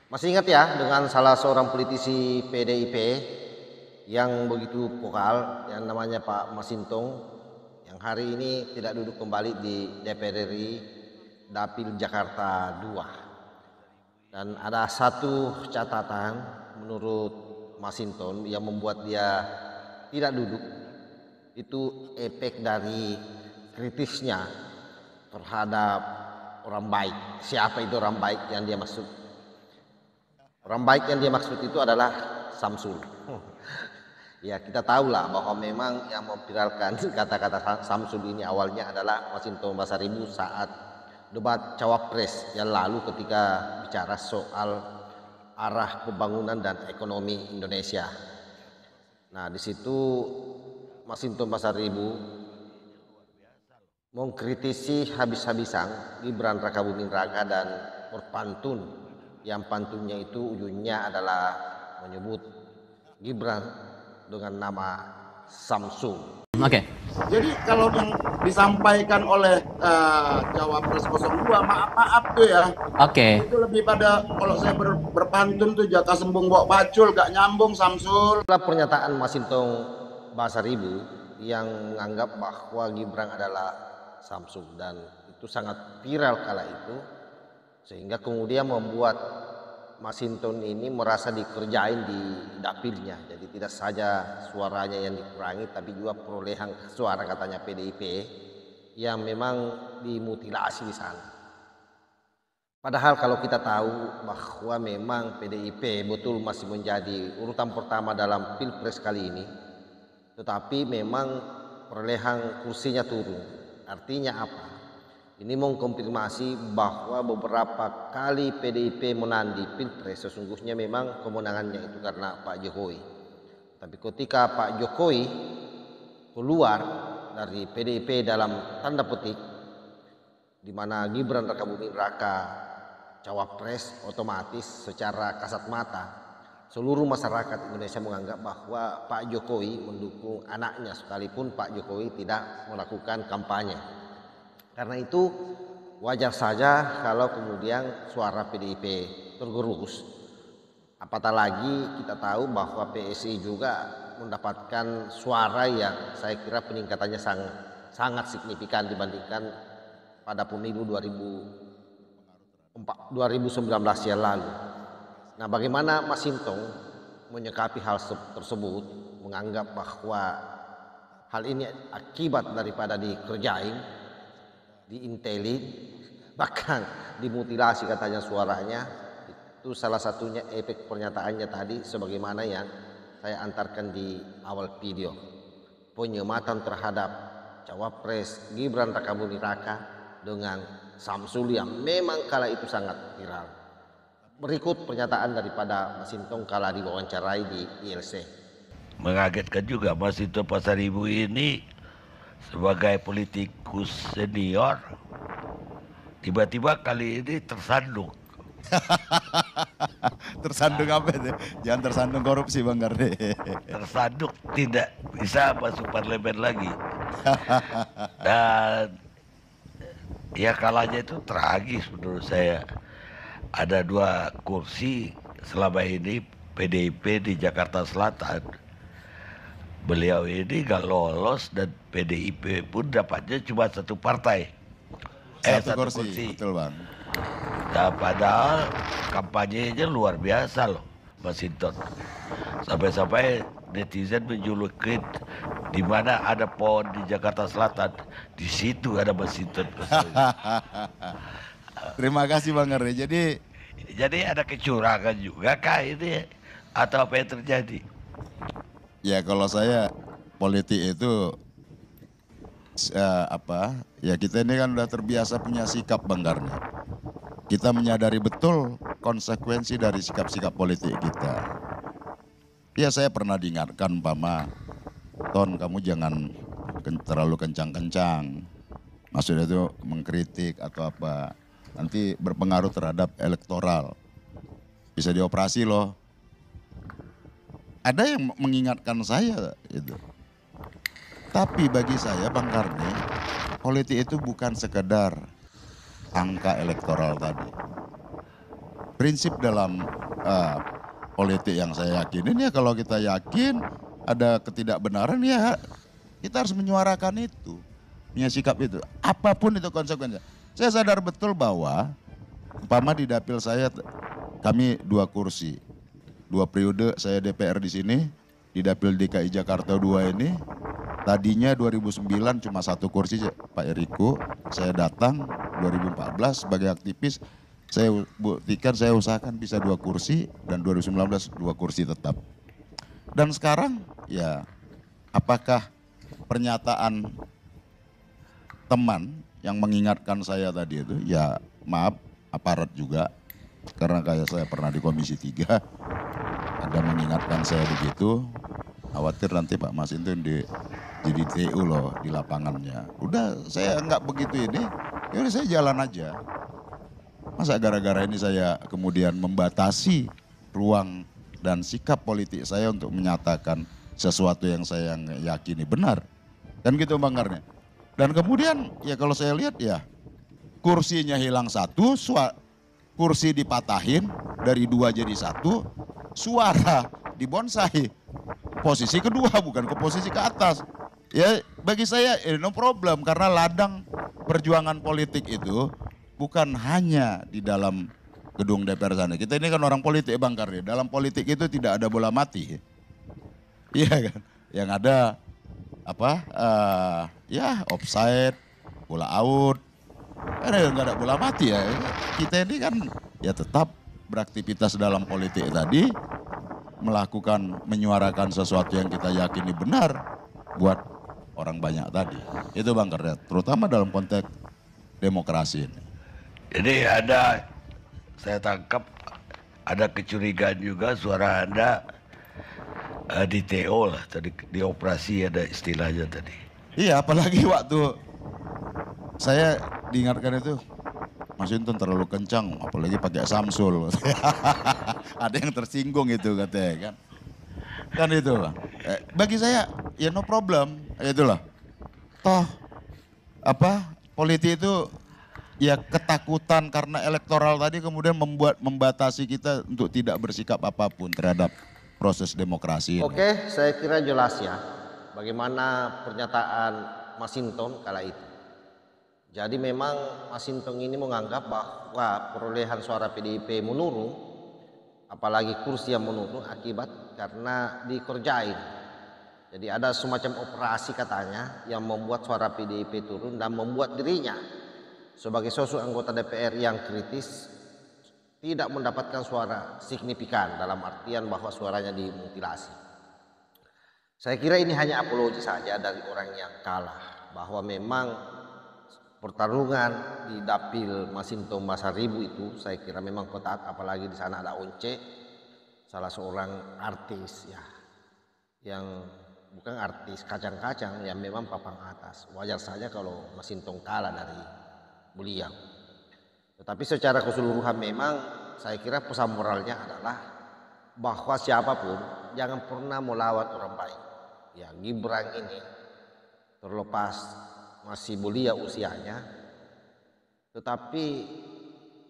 Masih ingat ya dengan salah seorang politisi PDIP yang begitu vokal yang namanya Pak Masinton yang hari ini tidak duduk kembali di DPR RI Dapil Jakarta 2. Dan ada satu catatan menurut Masinton yang membuat dia tidak duduk, itu efek dari kritisnya terhadap orang baik. Siapa itu orang baik yang dia maksud? Orang baik yang dia maksud itu adalah Samsul. Ya, kita tahulah bahwa memang yang memviralkan kata-kata Samsul ini awalnya adalah Masinton Pasaribu saat debat Cawapres yang lalu ketika bicara soal arah pembangunan dan ekonomi Indonesia. Nah, di situ Masinton Pasaribu mengkritisi habis-habisan Gibran Rakabuming Raka dan berpantun, yang pantunnya itu ujungnya adalah menyebut Gibran dengan nama Samsul. Oke. Jadi kalau yang disampaikan oleh Cawapres 02, maaf tuh ya. Oke. Itu lebih pada kalau saya berpantun tuh jaka sembung bawa pacul, gak nyambung Samsul. Itulah pernyataan Masinton Pasaribu yang menganggap bahwa Gibran adalah Samsul, dan itu sangat viral kala itu, sehingga kemudian membuat Masinton ini merasa dikerjain di dapilnya. Jadi tidak saja suaranya yang dikurangi, tapi juga perolehan suara katanya PDIP yang memang dimutilasi di sana. Padahal kalau kita tahu bahwa memang PDIP betul masih menjadi urutan pertama dalam Pilpres kali ini, tetapi memang perolehan kursinya turun. Artinya apa? Ini mengkonfirmasi bahwa beberapa kali PDIP menang di Pilpres sesungguhnya memang kemenangannya itu karena Pak Jokowi. Tapi ketika Pak Jokowi keluar dari PDIP dalam tanda petik, di mana Gibran Rakabuming Raka Cawapres, otomatis secara kasat mata seluruh masyarakat Indonesia menganggap bahwa Pak Jokowi mendukung anaknya, sekalipun Pak Jokowi tidak melakukan kampanye. Karena itu wajar saja kalau kemudian suara PDIP tergerus. Apatah lagi kita tahu bahwa PSI juga mendapatkan suara yang saya kira peningkatannya sangat signifikan dibandingkan pada pemilu 2019 yang lalu. Nah, bagaimana Masinton menyikapi hal tersebut, menganggap bahwa hal ini akibat daripada dikerjain, diintelin, bahkan dimutilasi katanya suaranya. Itu salah satunya efek pernyataannya tadi sebagaimana yang saya antarkan di awal video. Penyematan terhadap Cawapres Gibran Rakabuming Raka dengan Samsul yang memang kala itu sangat viral. Berikut pernyataan daripada Masinton kala diwawancarai di ILC. Mengagetkan juga Masinton Pasaribu ini sebagai politikus senior tiba-tiba kali ini tersandung. Tersandung apa itu? Jangan tersandung korupsi Bang Karni. Tersandung tidak bisa masuk parlemen lagi. Dan ya kalahnya itu tragis menurut saya. Ada 2 kursi selama ini PDIP di Jakarta Selatan. Beliau ini gak lolos dan PDIP pun dapatnya cuma 1 partai. Satu kursi. Betul Bang. Nah, padahal kampanyenya luar biasa loh Masinton. Sampai-sampai netizen menjulukin di mana ada pohon di Jakarta Selatan, di situ ada Masinton. Terima kasih Bang Karni. Jadi ada kecurangan juga kah ini atau apa yang terjadi? Ya kalau saya politik itu ya kita ini kan udah terbiasa punya sikap Bang Karni. Kita menyadari betul konsekuensi dari sikap-sikap politik kita. Ya saya pernah diingatkan Pama, Ton kamu jangan terlalu kencang-kencang. Maksudnya itu mengkritik atau apa. Nanti berpengaruh terhadap elektoral. Bisa dioperasi loh. Ada yang mengingatkan saya itu. Tapi bagi saya Bang Karni, politik itu bukan sekedar angka elektoral tadi. prinsip dalam politik yang saya yakinin ya, kalau kita yakin ada ketidakbenaran ya kita harus menyuarakan itu, punya sikap itu, apapun itu konsekuensinya. Saya sadar betul bahwa umpama di dapil saya kami 2 kursi, 2 periode saya DPR di sini, di dapil DKI Jakarta 2 ini. Tadinya 2009 cuma 1 kursi Pak Eriko, saya datang 2014 sebagai aktivis, saya buktikan, saya usahakan bisa 2 kursi dan 2019 2 kursi tetap. Dan sekarang ya apakah pernyataan teman yang mengingatkan saya tadi itu, ya maaf aparat juga, karena kayak saya pernah di Komisi 3, ada mengingatkan saya begitu, khawatir nanti Pak Masinton jadi TU loh di lapangannya. Udah saya nggak begitu ini, ya udah saya jalan aja. Masa gara-gara ini saya kemudian membatasi ruang dan sikap politik saya untuk menyatakan sesuatu yang saya yakini benar. Kan gitu Bang Karne. Dan kemudian ya kalau saya lihat ya kursinya hilang 1, kursi dipatahin dari 2 jadi 1, suara dibonsai. Posisi kedua bukan ke posisi ke atas. Ya bagi saya no problem, karena ladang perjuangan politik itu bukan hanya di dalam gedung DPR sana. Kita ini kan orang politik Bang Karni. Dalam politik itu tidak ada bola mati. Iya kan? Yang ada ya offside, bola out. Nggak ada bola mati ya. Kita ini kan ya tetap beraktivitas dalam politik tadi, melakukan, menyuarakan sesuatu yang kita yakini benar buat orang banyak tadi. Itu Bang Karni, terutama dalam konteks demokrasi ini. Jadi saya tangkap ada kecurigaan juga suara Anda di TO lah, tadi di operasi ada istilahnya tadi. Iya, apalagi waktu saya diingatkan itu, Mas Hinton terlalu kencang, apalagi pakai Samsul. Ada yang tersinggung itu katanya kan. Kan itu Bang. Bagi saya ya no problem, itulah. Toh politik itu ya ketakutan karena elektoral tadi kemudian membatasi kita untuk tidak bersikap apapun terhadap proses demokrasi ini. Oke, saya kira jelas ya bagaimana pernyataan Masinton kala itu. Jadi memang Masinton ini menganggap bahwa perolehan suara PDIP menurun, apalagi kursi yang menurun akibat karena dikerjain. Jadi ada semacam operasi katanya yang membuat suara PDIP turun dan membuat dirinya sebagai sosok anggota DPR yang kritis tidak mendapatkan suara signifikan, dalam artian bahwa suaranya dimutilasi. Saya kira ini hanya apologi saja dari orang yang kalah, bahwa memang pertarungan di dapil Masinton Pasaribu itu saya kira memang ketat, apalagi di sana ada Once, salah seorang artis ya, yang bukan artis kacang-kacang, yang memang papan atas. Wajar saja kalau Masinton kalah dari beliau. Tetapi secara keseluruhan memang saya kira pesan moralnya adalah bahwa siapapun jangan pernah melawan orang baik. Ya, Gibran ini terlepas masih belia usianya, tetapi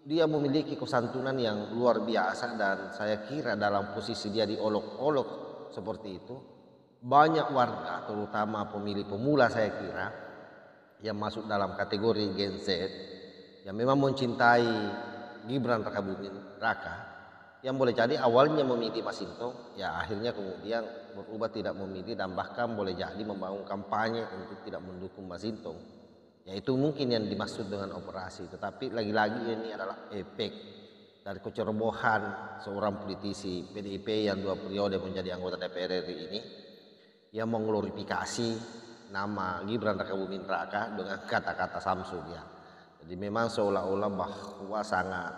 dia memiliki kesantunan yang luar biasa, dan saya kira dalam posisi dia diolok-olok seperti itu, banyak warga terutama pemilih pemula saya kira yang masuk dalam kategori Gen Z yang memang mencintai Gibran Rakabuming Raka, yang boleh jadi awalnya memilih Masinton, ya akhirnya kemudian berubah tidak memilih dan bahkan boleh jadi membangun kampanye untuk tidak mendukung Masinton. Ya itu mungkin yang dimaksud dengan operasi, tetapi lagi-lagi ini adalah efek dari kecerobohan seorang politisi PDIP yang 2 periode menjadi anggota DPR RI ini, yang mengglorifikasi nama Gibran Rakabuming Raka dengan kata-kata Samsul ya. Jadi memang seolah-olah bahwa sangat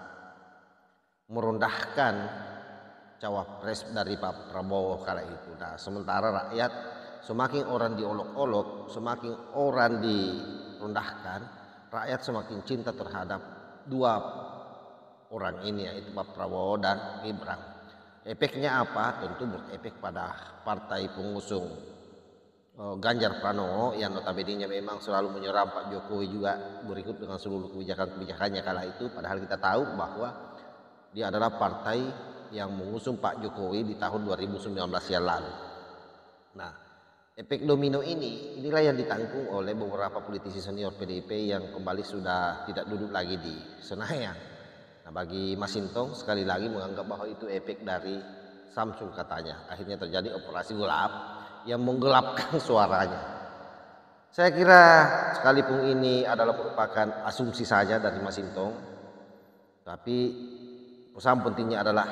merendahkan cawapres dari Pak Prabowo kala itu. Nah, sementara rakyat semakin orang diolok-olok, semakin orang direndahkan, rakyat semakin cinta terhadap 2 orang ini, yaitu Pak Prabowo dan Gibran. Efeknya apa? Tentu berefek pada partai pengusung Ganjar Pranowo yang notabene memang selalu menyerang Pak Jokowi juga berikut dengan seluruh kebijakan-kebijakannya kala itu. Padahal kita tahu bahwa dia adalah partai yang mengusung Pak Jokowi di tahun 2019 yang lalu. Nah, efek domino inilah yang ditanggung oleh beberapa politisi senior PDIP yang kembali sudah tidak duduk lagi di Senayan. Nah, bagi Mas Sintong sekali lagi menganggap bahwa itu efek dari Samsul katanya. Akhirnya terjadi operasi gelap yang menggelapkan suaranya. Saya kira sekalipun ini adalah merupakan asumsi saja dari Mas Sintong, tapi pesan pentingnya adalah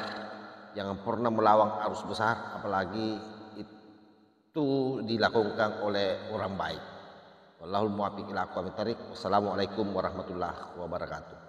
jangan pernah melawan arus besar, apalagi itu dilakukan oleh orang baik. Wallahul muwaffiq ila aqwamit thoriq. Wassalamualaikum warahmatullahi wabarakatuh.